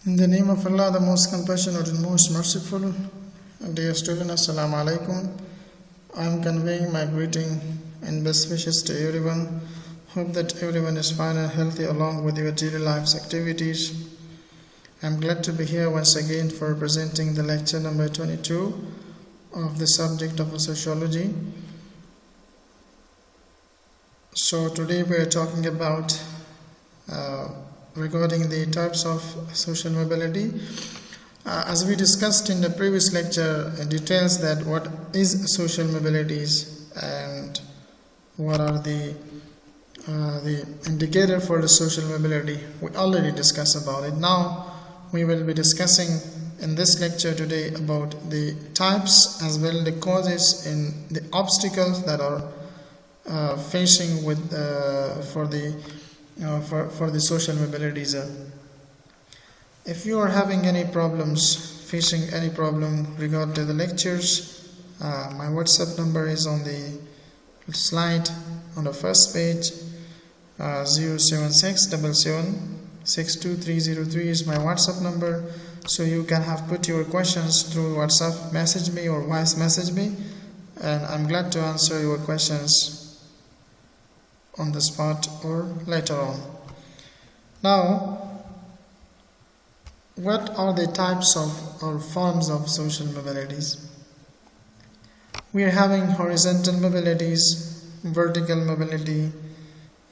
In the name of Allah, the most compassionate and most merciful, dear student, Assalamu alaikum. I am conveying my greeting and best wishes to everyone. Hope that everyone is fine and healthy along with your daily life's activities. I am glad to be here once again for presenting the lecture number 22 of the subject of sociology. So today we are talking about regarding the types of social mobility. As we discussed in the previous lecture, details that what is social mobilities and what are the indicator for the social mobility. We already discussed about it. Now we will be discussing in this lecture today about the types as well the causes and the obstacles that are facing with for the social mobilities. If you are having any problems, facing any problem regard to the lectures, my WhatsApp number is on the slide on the first page. 07677623303 is my WhatsApp number, so you can have put your questions through WhatsApp, message me or voice message me, and I'm glad to answer your questions on the spot or later on. Now, what are the types of or forms of social mobilities? We are having horizontal mobilities, vertical mobility,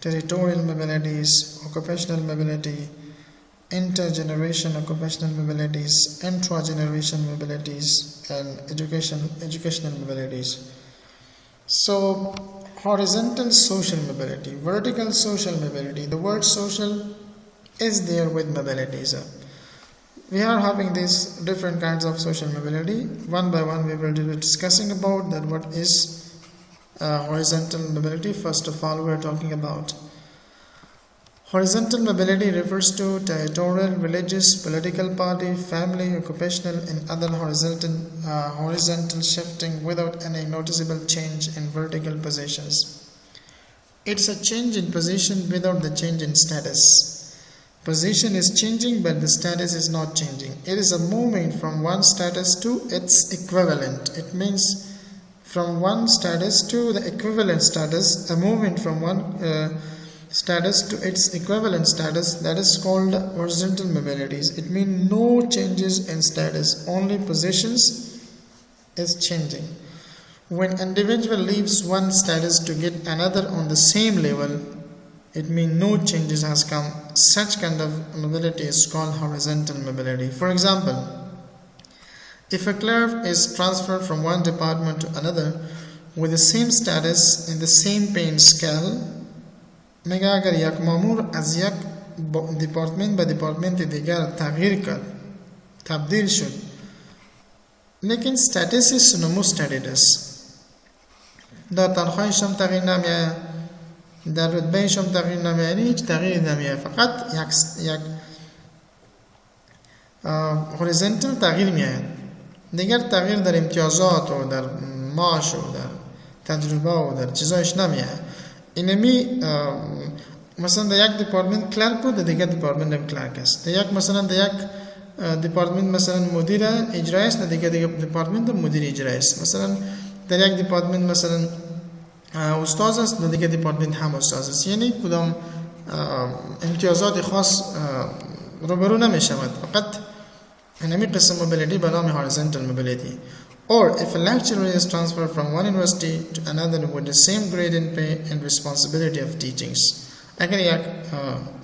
territorial mobilities, occupational mobility, intergeneration occupational mobilities, intra-generation mobilities, and educational mobilities. So, horizontal social mobility, vertical social mobility. The word social is there with mobilities. We are having these different kinds of social mobility. One by one we will be discussing about that what is horizontal mobility. First of all, we are talking about horizontal mobility refers to territorial, religious, political party, family, occupational and other horizontal shifting without any noticeable change in vertical positions. It's a change in position without the change in status. Position is changing but the status is not changing. It is a movement from one status to its equivalent. It means from one status to the equivalent status, a movement from one status to its equivalent status, that is called horizontal mobilities. It means no changes in status, only positions is changing. When individual leaves one status to get another on the same level, it means no changes has come. Such kind of mobility is called horizontal mobility. For example, if a clerk is transferred from one department to another with the same status in the same paying scale, مگه اگر یک مامور از یک دیپارتمنت به دیپارتمنت دیگر تغییر کرد، تبدیل شد، لیکن ستاتسش مستقل است. در تنخواهش هم تغییر نمیاد، در رتبهش هم تغییر نمیاد، هیچ تغییر نمیاد، فقط یک هوریزونتال تغییر میاد. دیگر تغییر در امتیازات و در معاش و در تجربه و در چیزایش نمیاد. اینمی مثلا در یک دیپارتمنت کلرک بود، در دیگر دیپارتمنت هم کلرک است. در یک مثلا در یک دیپارتمنت مثلا مدیر اجرایی است، در دیگر دیپارتمنت هم مدیر اجرایی است. مثلا در یک دیپارتمنت مثلا استاد است، در دیگر دیپارتمنت هم استاد است. یعنی کدام امتیازات خاص روبرو نمیشود. فقط اینمی قسم موبیلیتی به نام horizontal mobility. Or if a lecturer is transferred from one university to another with the same grade and pay and responsibility of teachings. اگر یک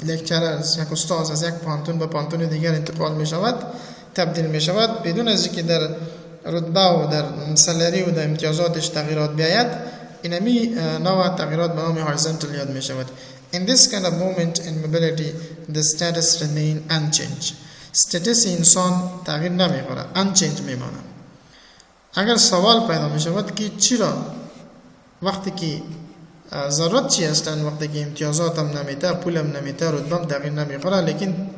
لکچرر یک استاد از یک پانتون به پانتون دیگر انتقال می شود، تبدیل می شود بدون از اینکه در رتبه و در سالری و در امتیازاتش تغییرات بیاید، اینمی نوع تغییرات به نام horizontal یاد می شود. In this kind of movement in mobility, the status remain unchanged. status انسان تغییر نمی کنه، unchanged می مانه. اگر سوال پیدا می شود که چرا وقتی که ضرورت چی هستند، وقتی که امتیازات هم نمیده، پول هم نمیده، رتبه هم تغییر نمیخوره، لیکن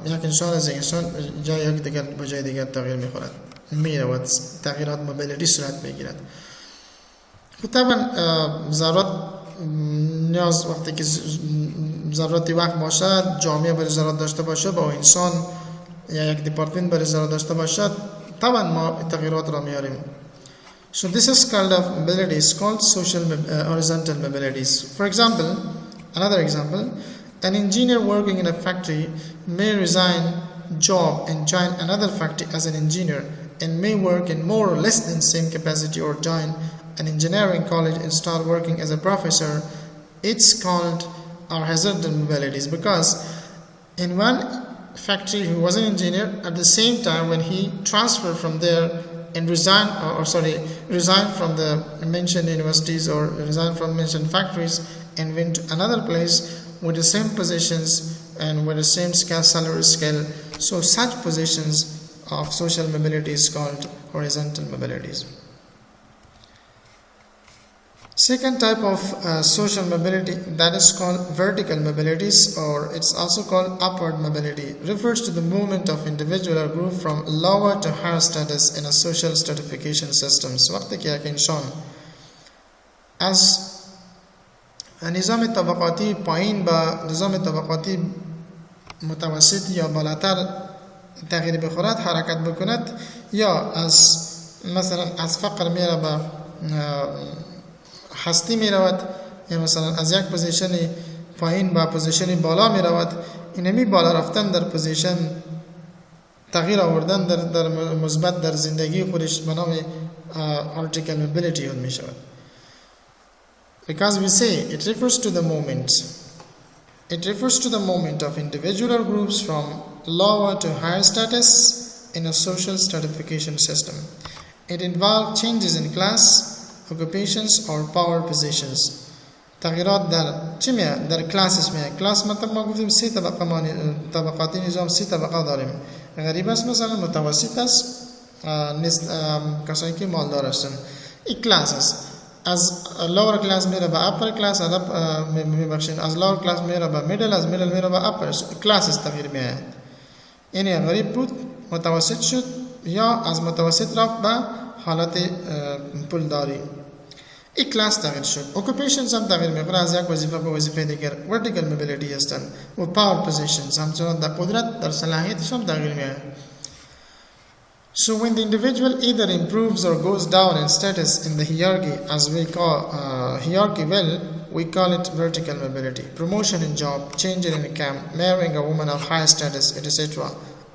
یک انسان از انسان جای یک دیگر به جای دیگر تغییر میخورد، میرود، تغییرات موبیلیتی صورت میگیرد. طبعا ضرورت نیاز وقتی که ضرورتی وقت باشد، جامعه برای ضرورت داشته باشه، با انسان یا یک دیپارتمنت برای ضرورت داشته باشد، طبعا ما تغییرات را میاریم. So this is kind of mobility is called social horizontal mobilities. For example, another example, an engineer working in a factory may resign job and join another factory as an engineer and may work in more or less than same capacity or join an engineering college and start working as a professor. It's called horizontal mobilities because in one factory he was an engineer, at the same time when he transferred from there and resigned from the mentioned universities or resigned from mentioned factories and went to another place with the same positions and with the same salary scale. So such positions of social mobility is called horizontal mobilities. Second type of social mobility, that is called vertical mobilities, or it's also called upward mobility, refers to the movement of individual or group from lower to higher status in a social stratification system. وقتی که یک انسان از نظام طبقاتی پایین به نظام طبقاتی متوسط یا بالاتر تغییر بخورد، حرکت بکند، یا از مثلا از فقر میره به هستی می رود، یا مثلا از یک پوزیشن پایین به پوزیشن بالا می رود، اینمی بالا رفتن در پوزیشن، تغییر آوردن در مثبت در زندگی خودش به نام vertical mobility می شود. Because we say it refers to the movement. It refers to the movement of individual or groups from lower to higher status in a social stratification system. It involves changes in class, occupations or power positions. تغییرات در چی میاد؟ در کلاسش میاد. کلاس مطلب ما گفتیم سه طبقه طبقاتی نظام سه طبقه داریم. غریب است مثلا، متوسط است، کسایی که مالدار هستن. این کلاس است. از lower class میره به upper class، از lower class میره به middle، از middle میره به upper. کلاسش تغییر میاد. یعنی غریب بود متوسط شد یا از متوسط رفت به حالت پولداری. این کلاس تغییر شد. occupations هم تغییر میکنه، از یک وظیفه به وظیفه دیگر. vertical mobility هستن. و power positions همچنان در قدرت در صلاحیتش هم تغییر میاد. So when the individual either improves or goes down in status in the hierarchy, as we call we call it vertical mobility. Promotion in job, change in income, marrying a woman of high status, etc.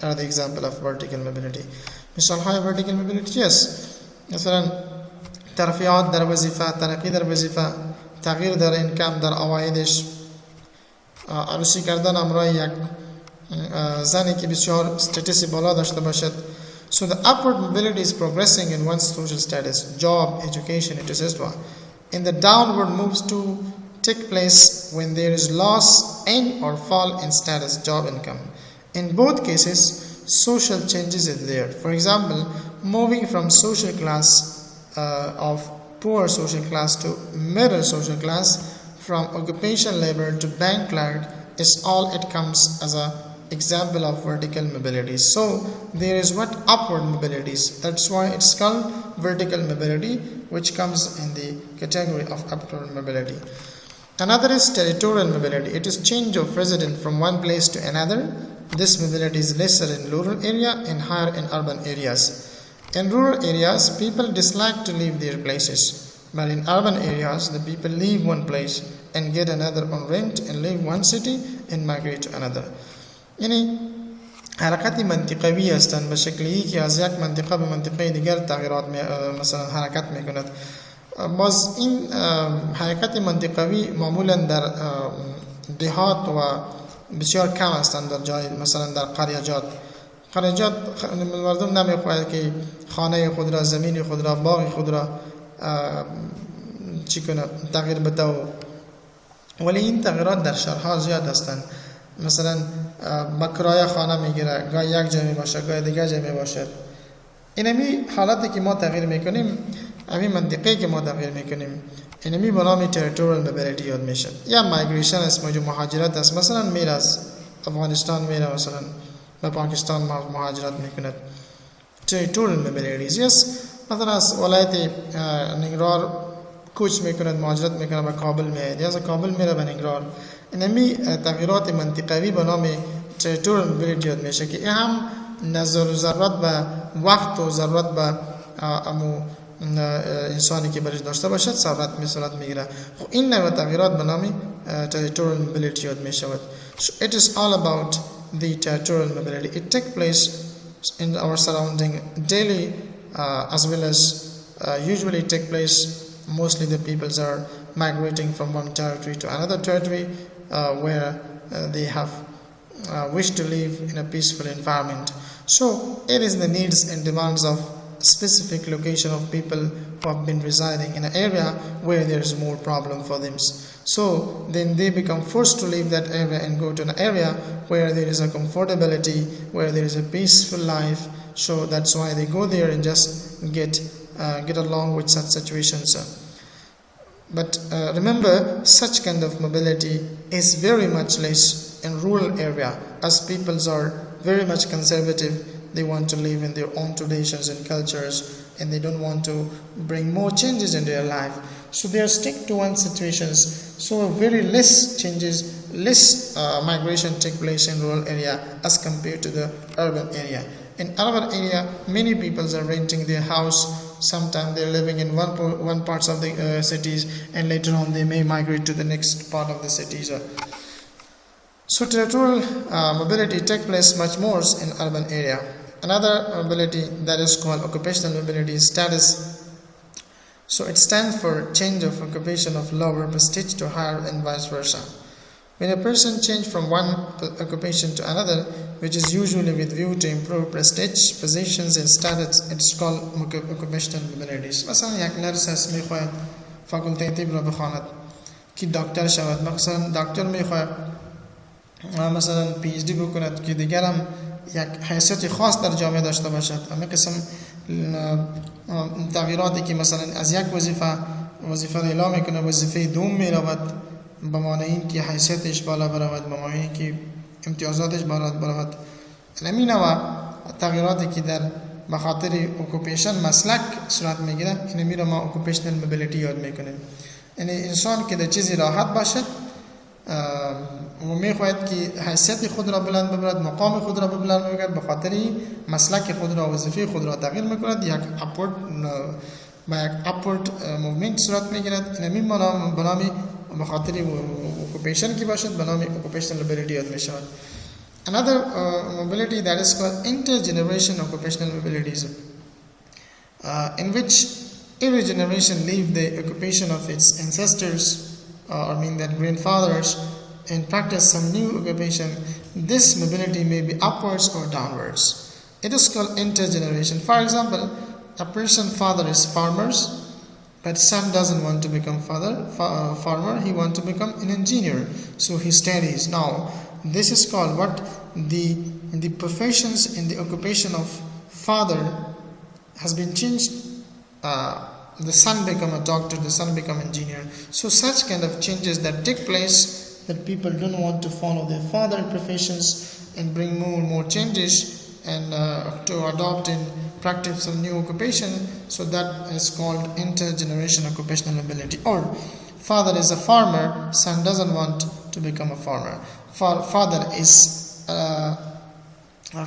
are the example of vertical mobility. مثال های vertical mobility yes. مثلا ترفیعات در وظیفه، ترقی در وظیفه، تغییر در انکم، در عوایدش، عروسی کردن همراه یک زنی که بسیار استاتوسی بالا داشته باشد. So the upward mobility is progressing in one's social status, job, education, etc. And the downward moves to take place when there is loss in or fall in status, job, income. In both cases, social changes is there. For example, moving from social class of poor social class to middle social class, from occupation labor to bank clerk, is all it comes as a example of vertical mobility. So there is what upward mobilities. That's why it's called vertical mobility, which comes in the category of upward mobility. Another is territorial mobility. It is change of residence from one place to another. This mobility is lesser in rural area and higher in urban areas. In rural areas, people dislike to leave their places, but in urban areas, the people leave one place and get another on rent and leave one city and migrate to another. یعنی حرکت منطقوی هستند به شکلی که از یک منطقه به منطقه دیگر تغییرات مثلا حرکت میکند. باز این حرکت منطقوی معمولا در دهات و بسیار کم هستند در جای مثلا در قریجات مردم نمیخواهد که خانه خود را، زمین خود را، باغ خود را چی کنه تغییر بده، ولی این تغییرات در شهرها زیاد هستند. مثلا با کرایه خانه میگیره، گاه یک جای می باشه، گاه دیگر جای می باشه. اینمی حالتی که ما تغییر میکنیم، همین منطقه که ما تغییر میکنیم، اینمی به نام territorial mobility یاد میشه. یا مایگریشن است، مهاجرت است. مثلا میره از افغانستان میره مثلا به پاکستان مهاجرت میکند. territorial mobility yes. مثلا از ولایت ننگرهار کوچ میکند، مهاجرت میکنه به کابل میاد، یا از کابل میره به ننگرهار. اینمی تغییرات منطقوی به نام territorial mobility یاد میشه که این هم نظر و ضرورت به وقت و ضرورت به امو انسانی که برش داشته باشد صورت میگیره. خب این نوع تغییرات به نام territorial mobility یاد می شود. So it is all about the territorial mobility. It takes place in our surrounding daily as well as usually take place. Mostly the peoples are migrating from one territory to another territory where they have wish to live in a peaceful environment. So it is the needs and demands of specific location of people who have been residing in an area where there is more problem for them. So then they become forced to leave that area and go to an area where there is a comfortability, where there is a peaceful life. So that's why they go there and just get along with such situations. But remember, such kind of mobility is very much less in rural area, as peoples are very much conservative. They want to live in their own traditions and cultures, and they don't want to bring more changes in their life. So they are stick to one situations. So very less changes, less migration take place in rural area as compared to the urban area. In urban area, many people are renting their house. Sometimes they're living in one parts of the cities, and later on they may migrate to the next part of the cities. So territorial mobility takes place much more in urban area. Another mobility that is called occupational mobility is status. So it stands for change of occupation of lower prestige to higher and vice versa. When a person changes from one occupation to another, which is usually with view to improve prestige, positions and status, it's called occupational mobilities. مثلا یک نرس هست میخواهد فاکولته طب را بخواند که دکتر شود. مثلا دکتر میخواهد مثلا پی اچ دی بکند که دیگرم یک حیثیت خاص در جامعه داشته باشد. همه قسم تغییراتی که مثلا از یک وظیفه اعلام میکنه وظیفه دوم میرود به معنی این که حیثیتش بالا برود، به معنی که امتیازاتش بالا برود. همین نوع تغییراتی که در بخاطر اوکوپیشن مسلک صورت میگیره این میره ما اوکوپیشنال موبیلیتی یاد میکنیم. یعنی انسان که در چیزی راحت باشد و میخواهد که حیثیت خود را بلند ببرد، مقام خود را بلند ببرد، به خاطر مسلک خود را، وظیفه خود را تغییر میکند، یک اپورد موومنت صورت میگیرد. همین بنامی به خاطر اوکوپیشن کی باشد بنامی اوکوپیشنال موبیلیتی یاد میشود. Another mobility that is called intergeneration occupational mobilities, in which every generation leave the occupation of its ancestors, or mean that grandfathers, and practice some new occupation. This mobility may be upwards or downwards. It is called intergeneration. For example, a person's father is farmers, but son doesn't want to become farmer. He wants to become an engineer, so he studies. Now, this is called what the professions in the occupation of father has been changed. The son become a doctor, the son become engineer. So such kind of changes that take place, that people don't want to follow their father professions and bring more changes and to adopt and practice some new occupation. So that is called intergeneration occupational mobility. Or father is a farmer, son doesn't want to become a farmer. Father is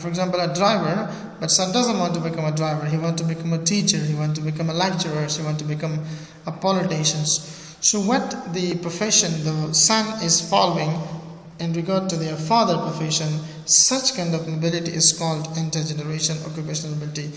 for example a driver, but son doesn't want to become a driver. He wants to become a teacher, he wants to become a lecturer, he wants to become a politician. So what the profession the son is following in regard to their father profession, such kind of mobility is called intergeneration occupational mobility.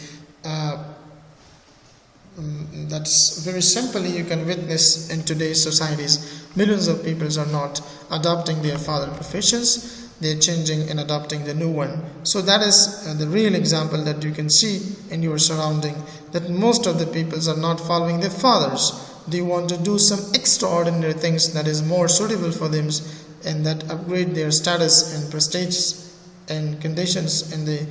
That's very simply you can witness in today's societies. Millions of people are not adopting their father professions. They're changing and adopting the new one. So that is the real example that you can see in your surrounding, that most of the peoples are not following their fathers. They want to do some extraordinary things that is more suitable for them and that upgrade their status and prestige and conditions in the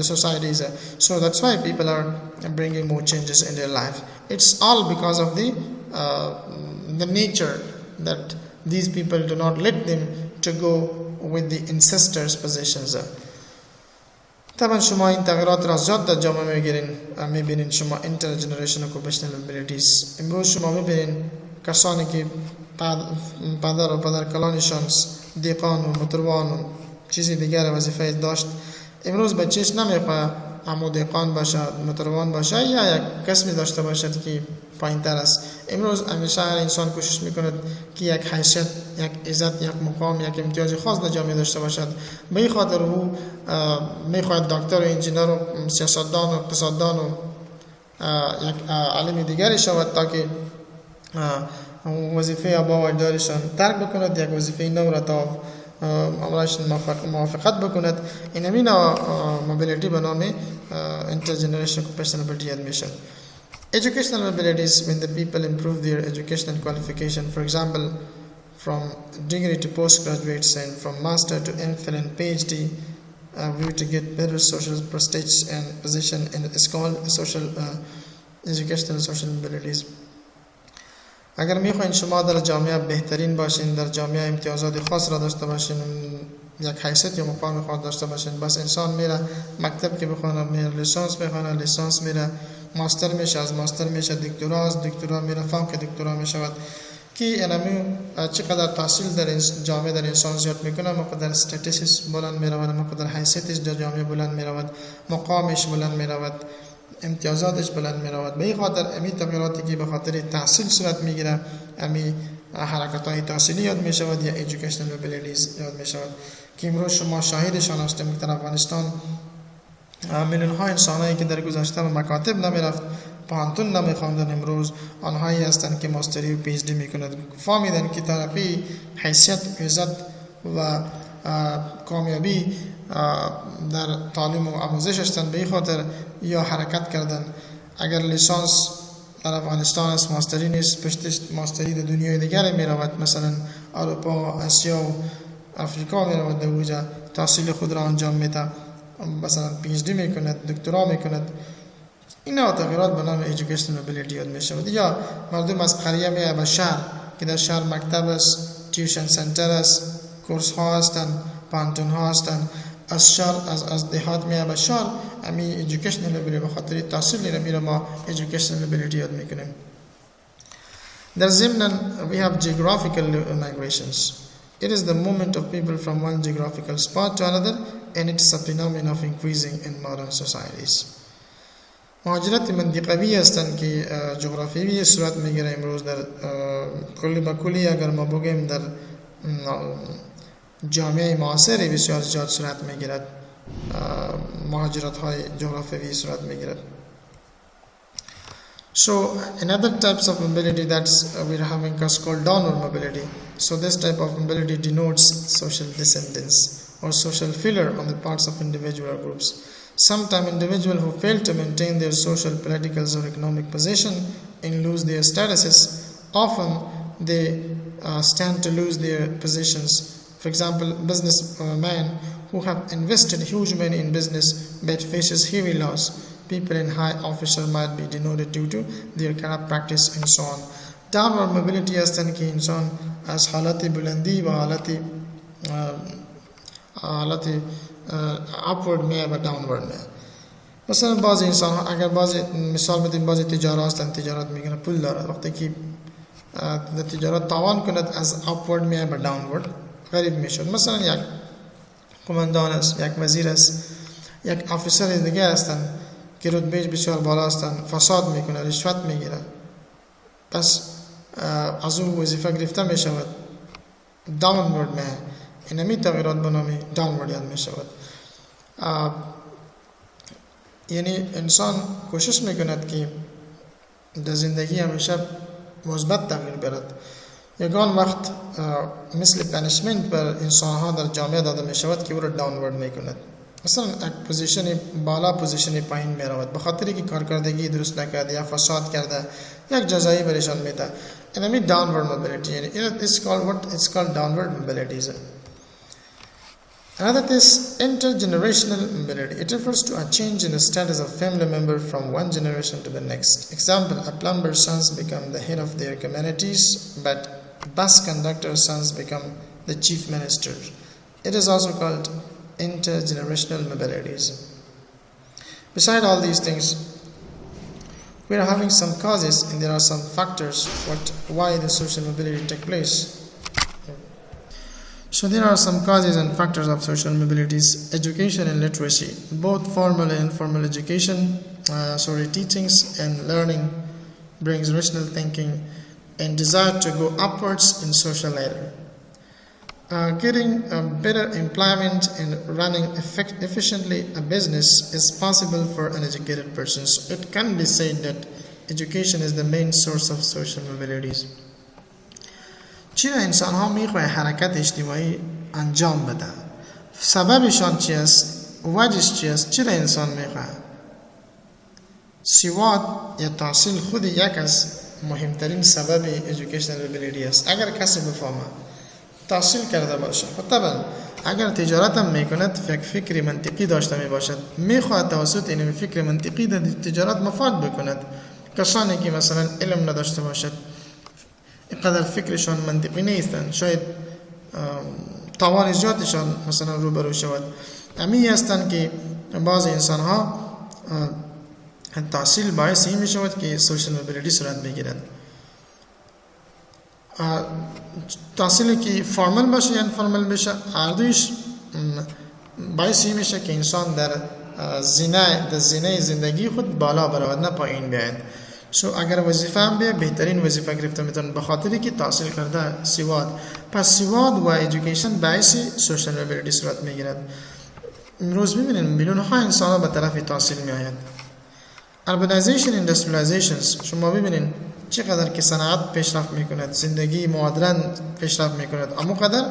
societies. So that's why people are bringing more changes in their life. It's all because of the nature that these people do not let them to go with the ancestors' positions. طبعا شما این تغییرات را زیاد در جامعه میبینین. شما intergenerational occupational abilities امروز شما میبینین کسانی که پدر و پدر کلانشان دیقان و مطربان و چیزی دیگر وظیفه داشت. امروز بچهش نمیخواه اما دیقان باشد، مطربان باشد یا یک قسمی داشته باشد که پایین تر است. امروز همیشه هر انسان کوشش میکند که یک حیثیت، یک عزت، یک مقام، یک امتیاز خاص در جامعه داشته باشد. به این خاطر او میخواهد دکتر و انجینر و سیاستدان و اقتصاددان و یک عالم دیگری شود تا که وظیفه آبا و اجدادشان ترک بکند، یک وظیفه نو را تا امرایشان موافقت بکند. این همین موبیلیتی به نام intergenerational compatibility admission. Educational mobilities, when the people improve their educational qualification, for example, from degree to postgraduates and from master to MPhil and PhD, we to get better social prestige and position, and it's called social educational social mobilities. اگر میخواین شما در جامعه بهترین باشین، در جامعه امتیازات خاص را داشته باشین، یک حیثیت یا مقام خاص داشته باشین، بس انسان میره مکتب که بخونه، میره لیسانس میخونه، لیسانس میره ماستر میشه، از ماستر میشه دکترا، از دکترا میره فوق دکترا میشود. که انمی چقدر تحصیل در جامعه در انسان زیاد میکنه، مقدر استاتوس بلند میرود، مقدر حیثیتش در جامعه بلند میرود، مقامش بلند میرود، امتیازاتش بلند میرود. به این خاطر امی تغییراتی که به خاطر تحصیل صورت میگیره، امی حرکت های تحصیلی یاد میشود یا educational mobilities یاد میشود. که امروز شما شاهدشان هستیم که در افغانستان میلیون ها انسانایی که در گذشته به مکاتب نمیرفت، پانتون نمیخواندن، امروز آنهایی هستند که ماستری و PhD میکنند. فهمیدن که ترقی، حیثیت، عزت و کامیابی در تعلیم و آموزش هستند. به این خاطر یا حرکت کردن. اگر لیسانس در افغانستان است، ماستری نیست، پشتش ماستری در دنیای دیگر می رود، مثلا اروپا، آسیا و آفریقا می رود، در اونجا تحصیل خود را انجام میده، مثلا PhD میکند، دکترا میکند. اینا تغییرات به نام educational mobility یاد می شود. یا مردم از قریه می به شهر که در شهر مکتب است، تیوشن سنتر است، کورس ها هستند، پانتون ها هستند. از شهر از دهات می به شهر، امی educational mobility به خاطر تحصیل میره ما educational mobility یاد میکنیم. در ضمن we have geographical migrations. It is the movement of people from one geographical spot to another, and it's a phenomenon of increasing in modern societies. مهاجرت منطقوی هستند که جغرافیایی صورت میگیره امروز در کلی با کلی. اگر ما بگیم در جامعه معاصر بسیار زیاد صورت میگیرد، مهاجرت های جغرافیایی صورت میگیرد. So another types of mobility that's we're having is called downward mobility. So this type of mobility denotes social descendants or social failure on the parts of individual or groups. Sometimes individuals who fail to maintain their social, political or economic position and lose their statuses, often they stand to lose their positions. For example, businessmen who have invested huge money in business but faces heavy loss. People in high officer might be demoted due to their corrupt practice and so on. Downward mobility هستند که انسان از حالت بلندی و حالت upward میه و downward میه. مثلا بعضی انسان ها اگر بعضی مثال بدیم، بعضی تجارت هستند، تجارت میکنه، پول دارد، وقتی که در تجارت تاوان کند از upward میه و downward غریب میشد. مثلا یک قماندان است، یک وزیر است، یک افسر دیگه هستند که رتبهش بسیار بالا هستند، فساد میکنه، رشوت میگیره، پس از او وظیفه گرفته میشود، downward میه. این همی تغییرات به نام downward یاد میشود. یعنی انسان کوشش میکند که در زندگی همیشه مثبت تغییر برد. یگان وقت مثل پنیشمنت بر انسان ها در جامعه داده می شود که او را داونورد می کند. مثلا یک پوزیشن بالا پوزیشن پایین می رود به خاطری که کارکردگی درست نکرده یا فساد کرده، یک جزایی برشان میده. اینمی downward mobility. یعنی it's called downward mobility. Another is intergenerational mobility. It refers to a change in the status of family member from one generation to the next. Example, a plumber's sons become the head of their communities, but bus conductor's sons become the chief minister. It is also called intergenerational mobilities. Beside all these things, We are having some causes and there are some factors why the social mobility take place. So there are some causes and factors of social mobilities: education and literacy, both formal and informal education, teachings and learning brings rational thinking and desire to go upwards in social ladder. Getting better employment and running efficiently a business is possible for an educated person. So it can be said that education is the main source of social mobilities. چرا انسان ها میخواه حرکت اجتماعی انجام بده؟ سببشان چی است؟ وجهش چی است؟ چرا انسان میخواه؟ سواد یا تحصیل خود یک از مهمترین سبب educational ability است. اگر کسی بفهمه تحصیل کرده باشه، خب طبعا اگر تجارت هم میکند فکر منطقی داشته میباشد، میخواد توسط این فکر منطقی در تجارت مفاد بکند. کسانی که مثلا علم نداشته باشد، اینقدر فکرشان منطقی نیستند، شاید توان زیادشان مثلا روبرو شود. امی هستند که بعض انسان ها تحصیل باعث این می شود که سوشل موبیلیتی صورت بگیرد. تحصیلی که فارمل باشه یا انفارمل بشه، هر دویش باعث این میشه که انسان در زینه زندگی خود بالا برود، نه پایین بیاید. اگر وظیفه هم بیه، بهترین وظیفه گرفته میتونه، به خاطری که تحصیل کرده سواد. پس سواد و ایژوکیشن باعث سوشال موبیلیتی صورت میگیرد. امروز ببینید میلیون ها انسان ها به طرف تحصیل میآید. urbanization industrializations، شما ببینید چقدر که صنعت پیشرفت میکند، زندگی مدرن پیشرفت میکند، اما قدر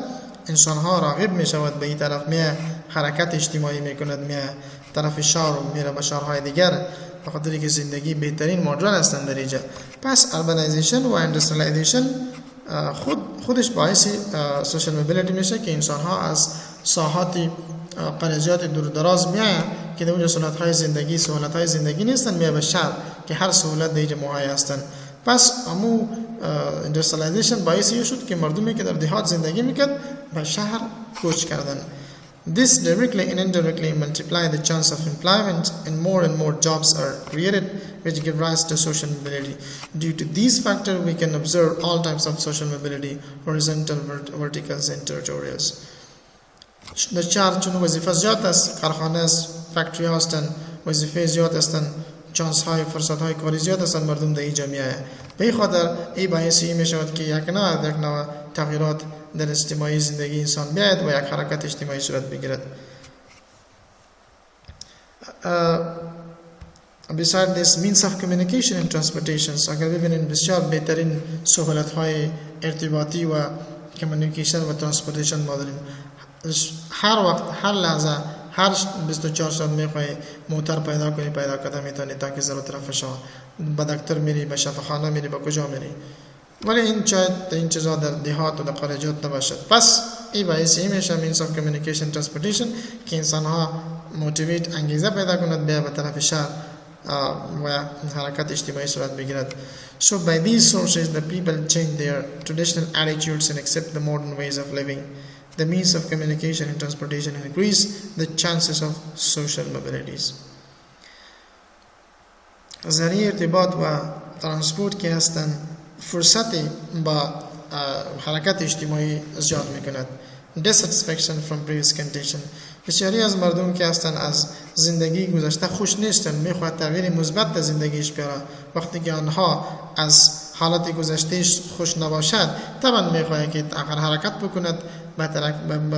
انسان ها راغب میشود به این طرف، میه حرکت اجتماعی میکند، میه طرف شهر و میره به شهرهای دیگر، به خاطر که زندگی بهترین مدرن هستند در اینجا. پس urbanization و industrialization خودش باعث سوشال موبیلیتی میشه که انسان ها از ساحات قریات دور دراز میآیند که در اونجا سهولت های زندگی نیستن، میآیند به شهر که هر سهولت در اینجا مهیا هستند. پس امو industrialization باعث این شد که مردمی که در دهات زندگی میکرد به شهر کوچ کردن. This directly and indirectly multiply the chance of employment, and more jobs are created, which give rise to social mobility. Due to these factors, we can observe all types of social mobility: horizontal, verticals, and territorials. در شهر چون وظیفه زیاد است، کارخانه است، فکتری هستند، وظیفه زیاد هستند، چانس های فرصت های کاری زیاد هستند، مردم در اینجا میآیند. به این خاطر این باعثی می شود که یک نوع تغییرات در اجتماعی زندگی انسان بیاید و یک حرکت اجتماعی صورت بگیرد. Besides this, means of communication and transportation، اگر ببینید بسیار بهترین سهولت های ارتباطی و کمیونیکیشن و ترانسپورتیشن ما داریم. هر وقت، هر لحظه، هر 24 ساعت میخوای موتر پیدا کرده میتونی تا که ضرورت رفت شو، به دکتر میری، به شفاخانه میری، به کجا میری. ولی این چیزا در دهات و در قریات نباشد. پس این باعث این میشه means of communication transportation که انسان ها موتیویت، انگیزه پیدا کند بیا به طرف شهر و حرکت اجتماعی صورت بگیرد. So by these sources the people change their traditional attitudes and accept the modern ways of living. The means of communication and transportation increase the chances of social mobilities. ذریعه ارتباط و ترانسپورت که هستند فرصتی با حرکت اجتماعی زیاد میکند. Dissatisfaction from previous condition، بسیاری از مردم که هستند از زندگی گذشته خوش نیستند، میخواهد تغییر مثبت در زندگیش بیاره. وقتی که آنها از حالت گذشتهش خوش نباشد، طبعا میخواهد که اگر حرکت بکند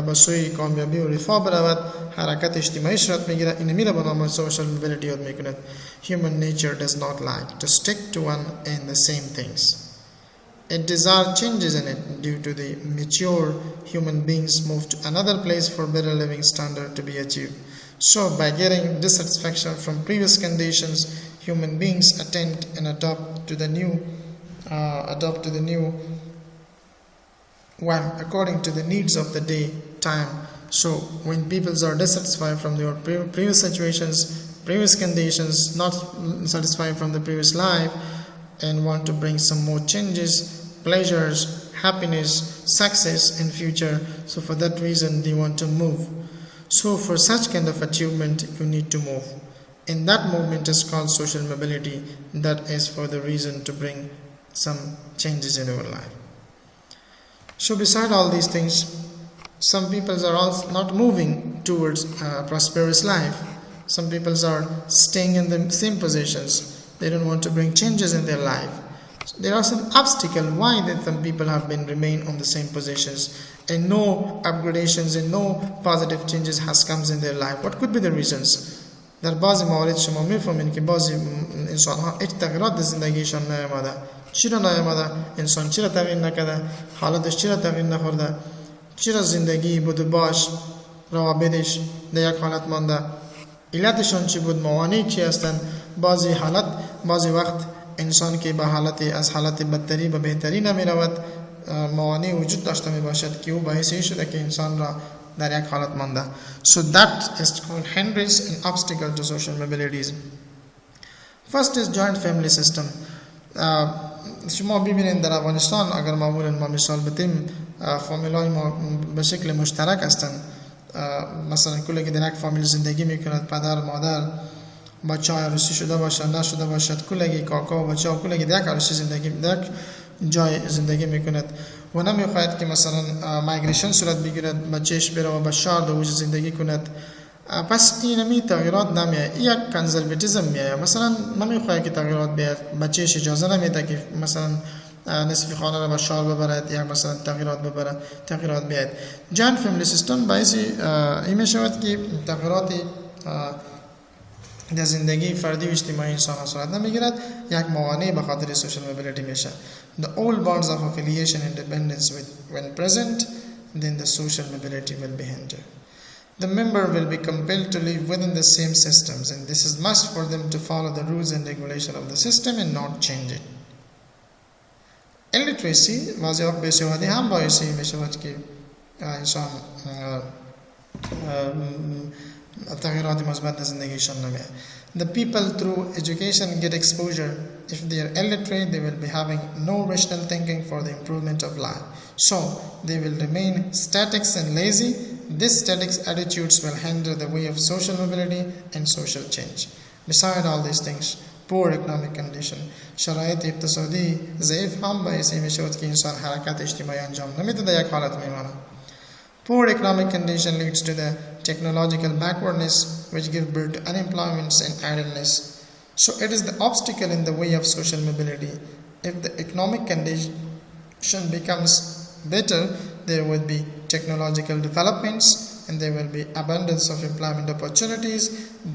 به سوی کامیابی و رفاه برود، حرکت اجتماعی صورت میگیرد. این میره به نام social mobility یاد میکند. Human nature does not like to stick to one and the same things. It desires changes in it. Due to the mature, human beings move to another place for better living standard to be achieved. So by getting dissatisfaction from previous conditions, human beings attend and adapt to the new one according to the needs of the day time. So when people are dissatisfied from their previous situations, previous conditions, not satisfied from the previous life, and want to bring some more changes, pleasures, happiness, success in future, so for that reason they want to move. So for such kind of achievement you need to move. In that movement is called social mobility. That is for the reason to bring some changes in our life. So beside all these things, some people are also not moving towards a prosperous life. Some people are staying in the same positions. They don't want to bring changes in their life. So there are some obstacles why that some people have been remain on the same positions and no upgradations and no positive changes has comes in their life. What could be the reasons? در بعضی موارد شما میفهمین که بعضی انسان ها هیچ تغییرات در زندگیشان نیامده. چرا نیامده؟ انسان چرا تغییر نکرده؟ حالتش چرا تغییر نخورده؟ چرا زندگی بود باش روابطش در یک حالت مانده؟ علتشان چی بود؟ موانعی چی هستند؟ بعضی وقت انسان که به حالت از حالت بدتری به بهتری نمی رود، موانع وجود داشته می باشد که او باعث شده که انسان را در یک حالت مانده. So that is called hindrance and obstacle to social mobilities. First is joint family system. شما ببینید در افغانستان اگر معمولا ما مثال بتیم فامیلای ما به شکل مشترک هستند. مثلا کلی که در یک فامیل زندگی میکند، پدر مادر بچه های عروسی شده باشد نشده باشد، کلی کاکا و بچه ها کلی در یک عروسی زندگی در یک جای زندگی میکند و نمیخواهد که مثلا مایگریشن صورت بگیرد، بچهش بره و به شهر در اوج زندگی کند. پس این تغییرات نمیاد، یک کنزرواتیسم میاد. مثلا نمیخواهد که تغییرات بیاد، بچهش اجازه نمیده که مثلا نصف خانه را به شهر ببرد یا مثلا تغییرات بیاد. جان فامیلی سیستم باعث این میشود که تغییراتی در زندگی فردی و اجتماعی انسان ها صورت نمیگیرد. یک موانع به خاطر سوشال موبیلیتی میشه. The old bonds of affiliation and dependence when present, then the social mobility will be hindered. The member will be compelled to live within the same systems, and this is must for them to follow the rules and regulation of the system and not change it. Illiteracy بعضی وقت بیسوادی هم باعث میشود که انسان تغییرات مثبت در زندگیشان نمیاد. The people through education get exposure. If they are illiterate, they will be having no rational thinking for the improvement of life. So they will remain static and lazy. These static attitudes will hinder the way of social mobility and social change. Beside all these things, poor economic condition, شرایط اقتصادی ضعیف هم باعث میشود که انسان حرکت اجتماعی انجام نمیده، در یک حالت میمانه. Poor economic condition leads to the technological backwardness, which give birth to unemployment and idleness. So it is the obstacle in the way of social mobility. If the economic condition becomes better, there will be technological developments and there will be abundance of employment opportunities.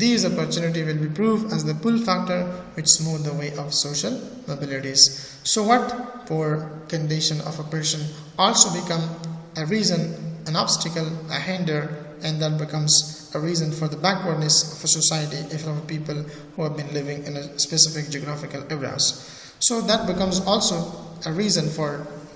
These opportunities will be proved as the pull factor which smooth the way of social mobilities. So what? Poor condition of a person also become a reason, an obstacle, a hinder, and that becomes a reason for the backwardness of a society if of people who have been living in a specific geographical areas. So that becomes also a reason for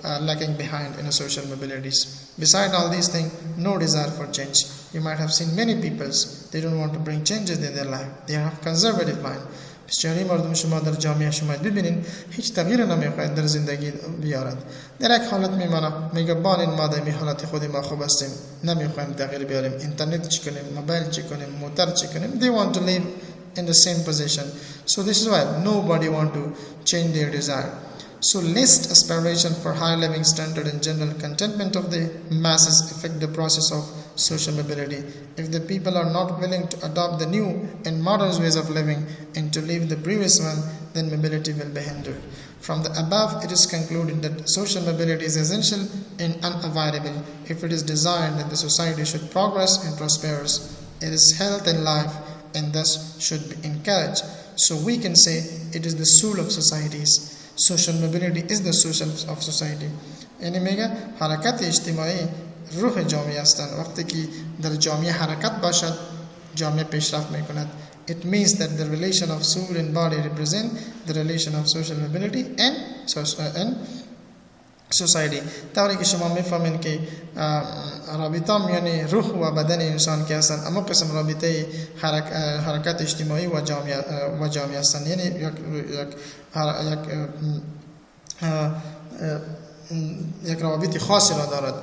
lagging behind in a social mobilities. Beside all these things, no desire for change. You might have seen many peoples, they don't want to bring changes in their life. They have conservative mind. بسیاری مردم شما در جامعه شما ببینید هیچ تغییر نمیخواهد در زندگی بیارد. در یک حالت میمانه میگه بالین ما در حالت خود ما خوب هستیم، نمیخوایم تغییر بیاریم. اینترنت چی کنیم، موبایل چی کنیم، موتر چی کنیم. They want to live in the same position. So this is why nobody want to change their desire. So least aspiration for high living standard and general contentment of the masses affect the process of social mobility. If the people are not willing to adopt the new and modern ways of living and to leave the previous one, then mobility will be hindered. From the above, it is concluded that social mobility is essential and unavoidable if it is desired that the society should progress and prosper. It is health and life and thus should be encouraged. So we can say it is the soul of societies. Social mobility is the soul of society. یعنی میگه حرکت اجتماعی روح جامعه هستند. وقتی که در جامعه حرکت باشد جامعه پیشرفت میکند. It means that the relation of soul and body represent the relation of social mobility and society. طوری که شما میفهمین که رابطه میانی روح و بدن انسان که هستند اما قسم رابطه حرکت اجتماعی و جامعه هستند. یعنی یک روابط خاصی را دارد.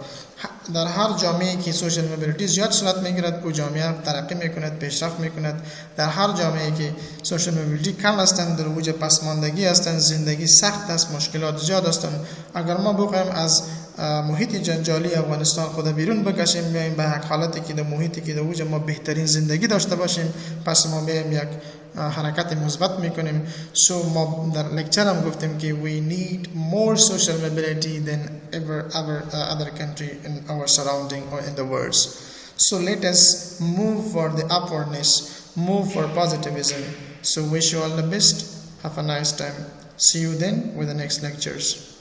در هر جامعه که سوشال موبیلیتی زیاد صورت میگیرد، او جامعه ترقی میکند، پیشرفت میکند. در هر جامعه که سوشال موبیلیتی کم هستند، در اوج پسماندگی هستند، زندگی سخت است، مشکلات زیاد هستند. اگر ما بخوایم از محیط جنجالی افغانستان خود بیرون بکشیم، بیایم به یک حالتی که در محیطی که در اوج ما بهترین زندگی داشته باشیم، پس ما بیایم یک حرکت مثبت میکنیم. ما در لکچر هم گفتیم که we need more social mobility than ever other country in our surrounding or in the world. So let us move for the upwardness, move for positivism. So wish you all the best. Have a nice time. See you then with the next lectures.